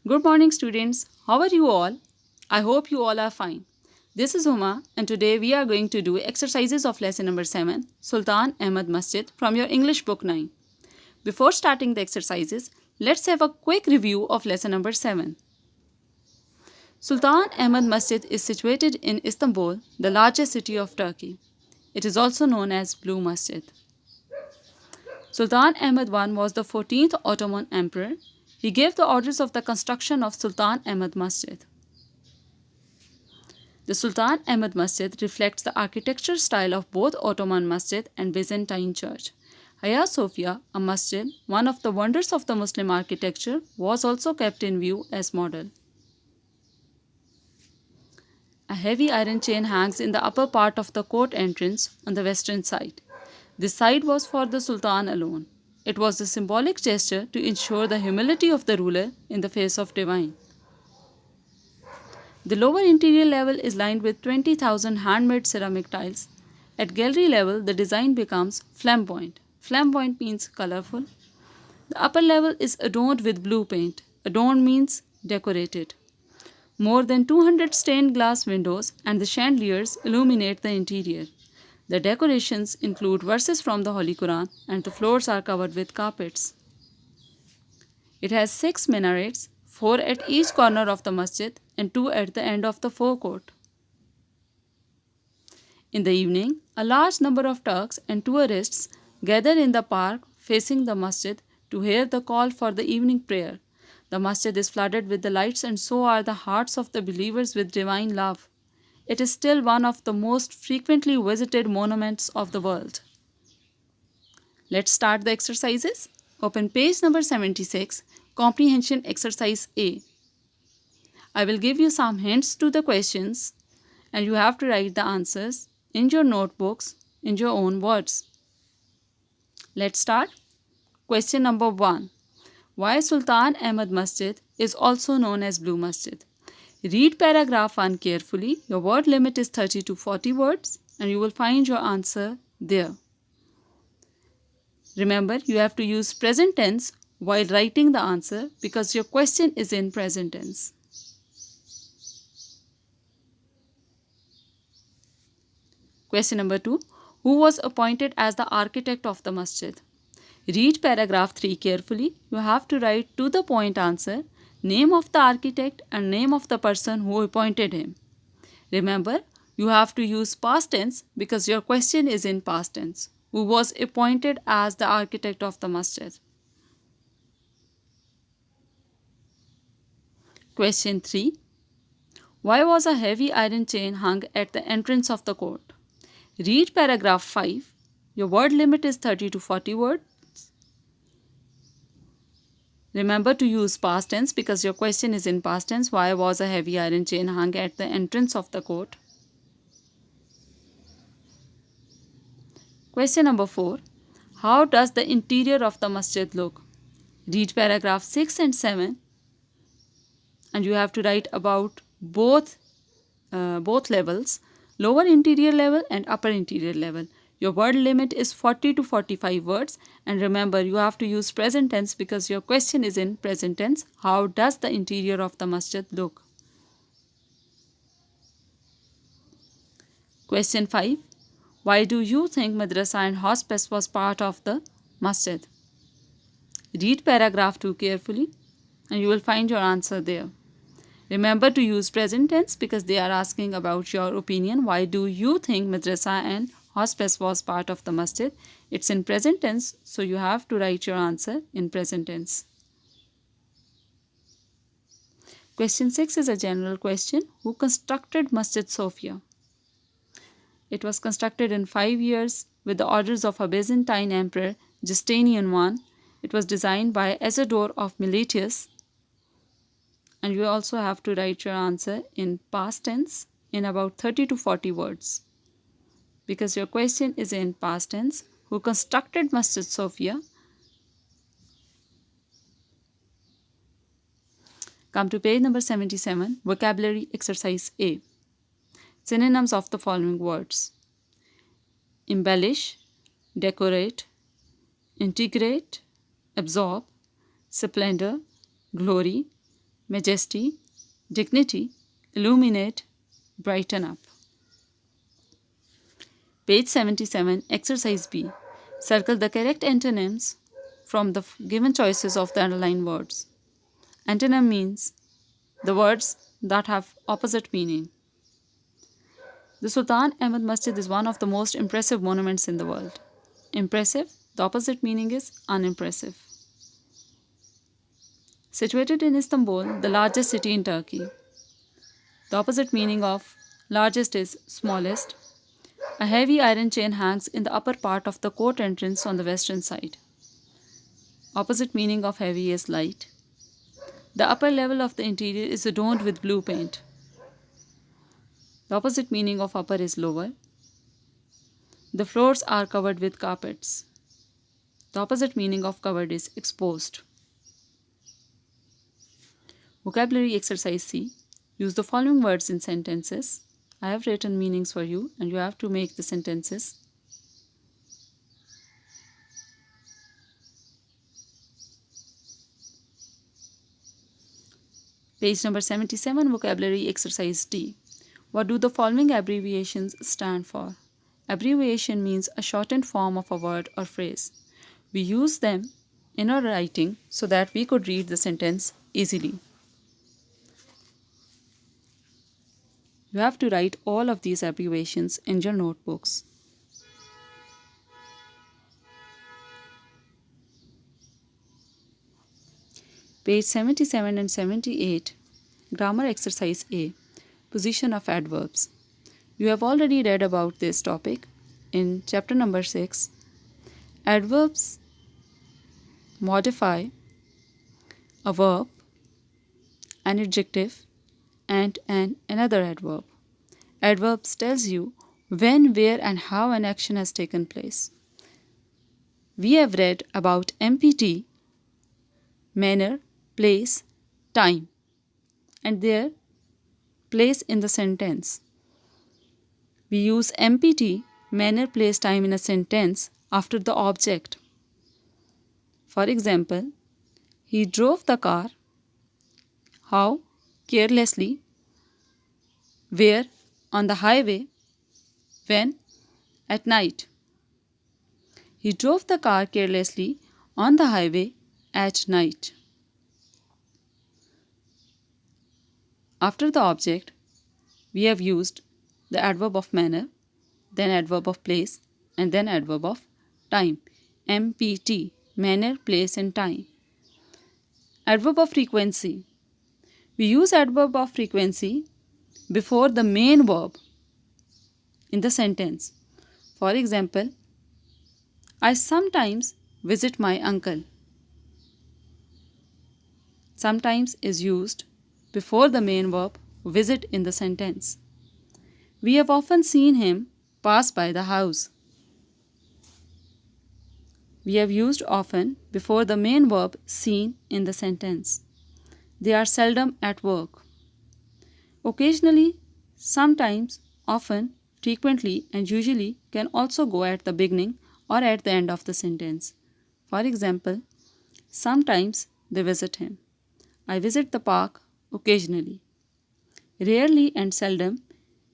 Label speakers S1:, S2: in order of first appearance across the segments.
S1: Good morning, students. How are you all? I hope you all are fine. This is Huma, and today we are going to do exercises of lesson number 7, Sultan Ahmad Masjid, from your English book 9. Before starting the exercises, let's have a quick review of lesson number 7. Sultan Ahmad Masjid is situated in Istanbul, the largest city of Turkey. It is also known as Blue Masjid. Sultan Ahmad I was the 14th Ottoman emperor. He gave the orders of the construction of Sultan Ahmad Masjid. The Sultan Ahmad Masjid reflects the architecture style of both Ottoman Masjid and Byzantine church. Hagia Sophia, a masjid, one of the wonders of the Muslim architecture, was also kept in view as model. A heavy iron chain hangs in the upper part of the court entrance on the western side. This side was for the Sultan alone. It was a symbolic gesture to ensure the humility of the ruler in the face of divine. The lower interior level is lined with 20,000 handmade ceramic tiles. At gallery level, the design becomes flamboyant. Flamboyant means colorful. The upper level is adorned with blue paint. Adorned means decorated. More than 200 stained glass windows and the chandeliers illuminate the interior. The decorations include verses from the Holy Quran and the floors are covered with carpets. It has 6 minarets, 4 at each corner of the masjid and 2 at the end of the forecourt. In the evening, a large number of Turks and tourists gather in the park facing the masjid to hear the call for the evening prayer. The masjid is flooded with the lights and so are the hearts of the believers with divine love. It is still one of the most frequently visited monuments of the world. Let's start the exercises. Open page number 76, Comprehension Exercise A. I will give you some hints to the questions and you have to write the answers in your notebooks in your own words. Let's start. Question number 1. Why Sultan Ahmad Masjid is also known as Blue Masjid? Read paragraph 1 carefully. Your word limit is 30 to 40 words and you will find your answer there. Remember, you have to use present tense while writing the answer because your question is in present tense. Question number 2. Who was appointed as the architect of the masjid? Read paragraph 3 carefully. You have to write to the point answer, name of the architect and name of the person who appointed him. Remember, you have to use past tense because your question is in past tense. Who was appointed as the architect of the masjid? Question 3. Why was a heavy iron chain hung at the entrance of the court? Read paragraph 5. Your word limit is 30 to 40 words. Remember to use past tense because your question is in past tense. Why was a heavy iron chain hung at the entrance of the court? Question number 4. How does the interior of the masjid look? Read paragraph 6 and 7 and you have to write about both levels, lower interior level and upper interior level. Your word limit is 40 to 45 words and remember you have to use present tense because your question is in present tense. How does the interior of the masjid look? Question 5. Why do you think madrasa and hospice was part of the masjid? Read paragraph 2 carefully and you will find your answer there. Remember to use present tense because they are asking about your opinion. Why do you think madrasa and hospice was part of the masjid? It's in present tense, so you have to write your answer in present tense. Question 6 is a general question. Who constructed Masjid Sophia? It was constructed in 5 years with the orders of a Byzantine emperor, Justinian I. It was designed by Isidore of Miletus. And you also have to write your answer in past tense in about 30 to 40 words. Because your question is in past tense. Who constructed Masjid Sophia? Come to page number 77, Vocabulary Exercise A. Synonyms of the following words: embellish, decorate, integrate, absorb, splendor, glory, majesty, dignity, illuminate, brighten up. Page 77, Exercise B. Circle the correct antonyms from the given choices of the underlined words. Antonym means the words that have opposite meaning. The Sultan Ahmed Masjid is one of the most impressive monuments in the world. Impressive, the opposite meaning is unimpressive. Situated in Istanbul, the largest city in Turkey. The opposite meaning of largest is smallest. A heavy iron chain hangs in the upper part of the court entrance on the western side. Opposite meaning of heavy is light. The upper level of the interior is adorned with blue paint. The opposite meaning of upper is lower. The floors are covered with carpets. The opposite meaning of covered is exposed. Vocabulary exercise C. Use the following words in sentences. I have written meanings for you and you have to make the sentences. Page number 77, vocabulary exercise D. What do the following abbreviations stand for? Abbreviation means a shortened form of a word or phrase. We use them in our writing so that we could read the sentence easily. You have to write all of these abbreviations in your notebooks. Page 77 and 78, Grammar Exercise A. Position of adverbs. You have already read about this topic in chapter number 6. Adverbs modify a verb, an adjective, and another adverb. Adverbs tells you when, where, and how an action has taken place. We have read about MPT, manner, place, time, and their place in the sentence. We use MPT, manner, place, time in a sentence after the object. For example, he drove the car. How? Carelessly. Where? On the highway. When? At night. He drove the car carelessly on the highway at night. After the object, we have used the adverb of manner, then adverb of place, and then adverb of time. MPT, manner, place, and time. Adverb of frequency. We use adverb of frequency before the main verb in the sentence. For example, I sometimes visit my uncle. Sometimes is used before the main verb visit in the sentence. We have often seen him pass by the house. We have used often before the main verb seen in the sentence. They are seldom at work. Occasionally, sometimes, often, frequently, and usually can also go at the beginning or at the end of the sentence. For example, sometimes they visit him. I visit the park occasionally. Rarely and seldom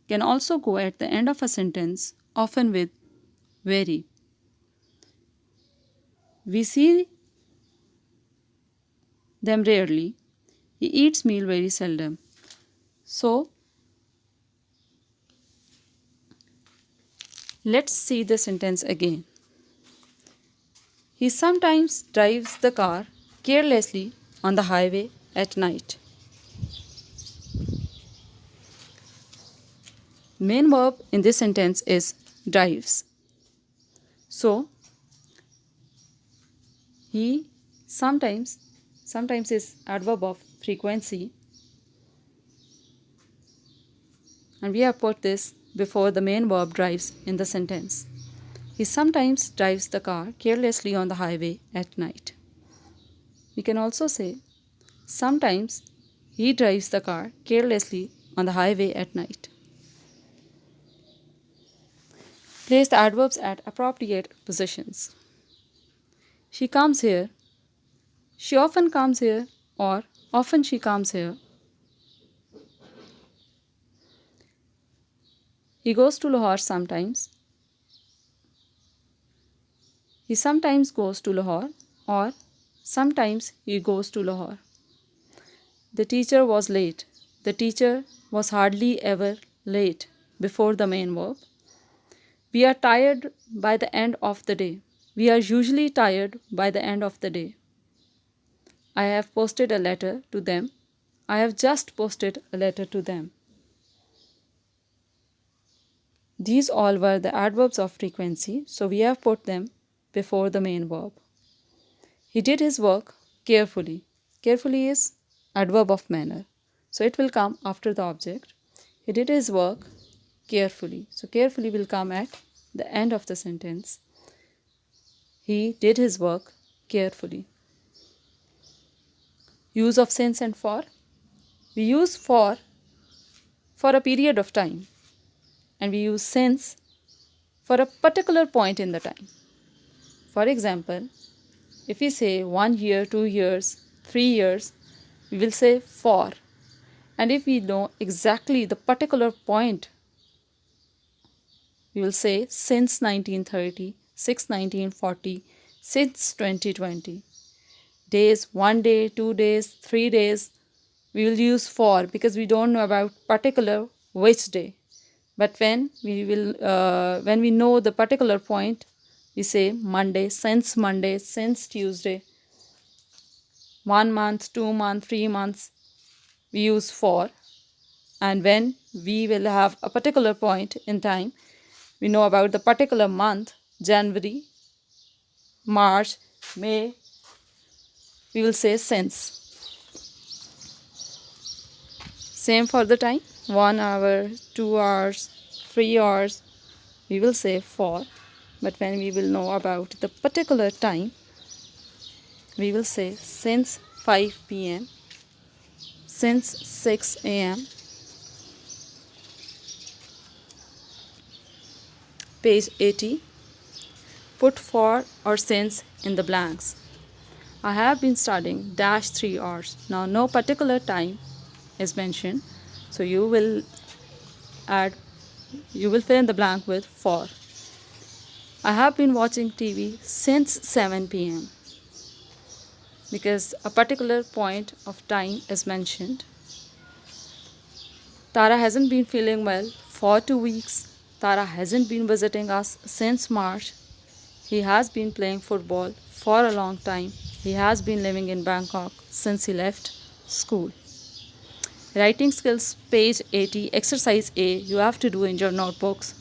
S1: can also go at the end of a sentence, often with very. We see them rarely. He eats meal very seldom. So, let's see the sentence again. He sometimes drives the car carelessly on the highway at night. Main verb in this sentence is drives. So, he sometimes is adverb of frequency, and we have put this before the main verb drives in the sentence. He sometimes drives the car carelessly on the highway at night. We can also say, sometimes he drives the car carelessly on the highway at night. Place the adverbs at appropriate positions. She comes here. She often comes here, or Often she comes here. He goes to Lahore sometimes. He sometimes goes to Lahore, or sometimes he goes to Lahore. The teacher was late. The teacher was hardly ever late before the main verb. We are tired by the end of the day. We are usually tired by the end of the day. I have posted a letter to them. I have just posted a letter to them. These all were the adverbs of frequency, so we have put them before the main verb. He did his work carefully. Carefully is adverb of manner, so it will come after the object. He did his work carefully. So carefully will come at the end of the sentence. He did his work carefully. Use of since and for. We use for a period of time, and we use since for a particular point in the time. For example, if we say 1 year, 2 years, 3 years, we will say for. And if we know exactly the particular point, we will say since 1930, since 1940, since 2020. Days, 1 day, 2 days, 3 days, we will use for because we don't know about particular which day. But when we know the particular point, we say Monday, since Tuesday. 1 month, 2 months, 3 months, we use for. And when we will have a particular point in time, we know about the particular month, January, March, May, we will say since. Same for the time, 1 hour, 2 hours, 3 hours, we will say for. But when we will know about the particular time, we will say since 5 p.m., since 6 a.m. Page 80. Put for or since in the blanks. I have been studying dash 3 hours. Now no particular time is mentioned, so you will fill in the blank with for. I have been watching TV since 7 p.m. because a particular point of time is mentioned. Tara hasn't been feeling well for 2 weeks. Tara hasn't been visiting us since March. He has been playing football for a long time. He has been living in Bangkok since he left school. Writing skills, page 80, exercise A, you have to do in your notebooks.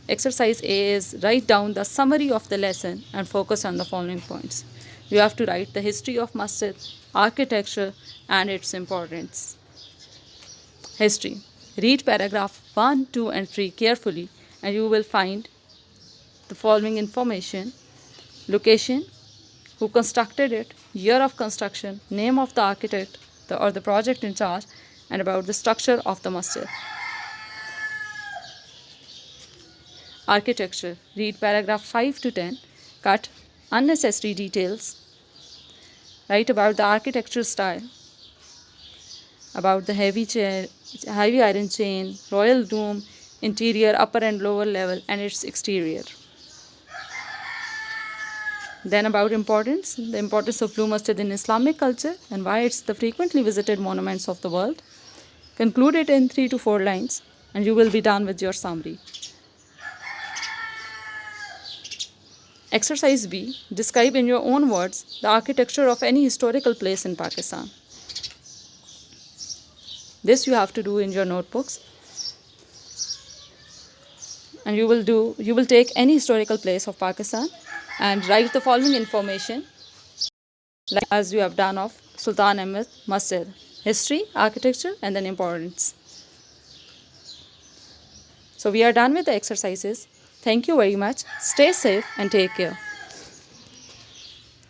S1: Exercise A is write down the summary of the lesson and focus on the following points. You have to write the history of masjid, architecture, and its importance. History. Read paragraph 1, 2, and 3 carefully, and you will find the following information: location, who constructed it, year of construction, name of the architect or the project in charge, and about the structure of the masjid. Architecture. Read paragraph 5 to 10. Cut unnecessary details. Write about the architectural style, about the heavy iron chain, royal room, interior, upper and lower level, and its exterior. Then about importance, the importance of Blue Masjid in Islamic culture and why it's the frequently visited monuments of the world. Conclude it in 3 to 4 lines, and you will be done with your summary. Exercise B. Describe in your own words the architecture of any historical place in Pakistan. This you have to do in your notebooks. And you will take any historical place of Pakistan and write the following information as you have done of Sultan Ahmed Masjid. History, architecture, and then importance. So we are done with the exercises. Thank you very much. Stay safe and take care.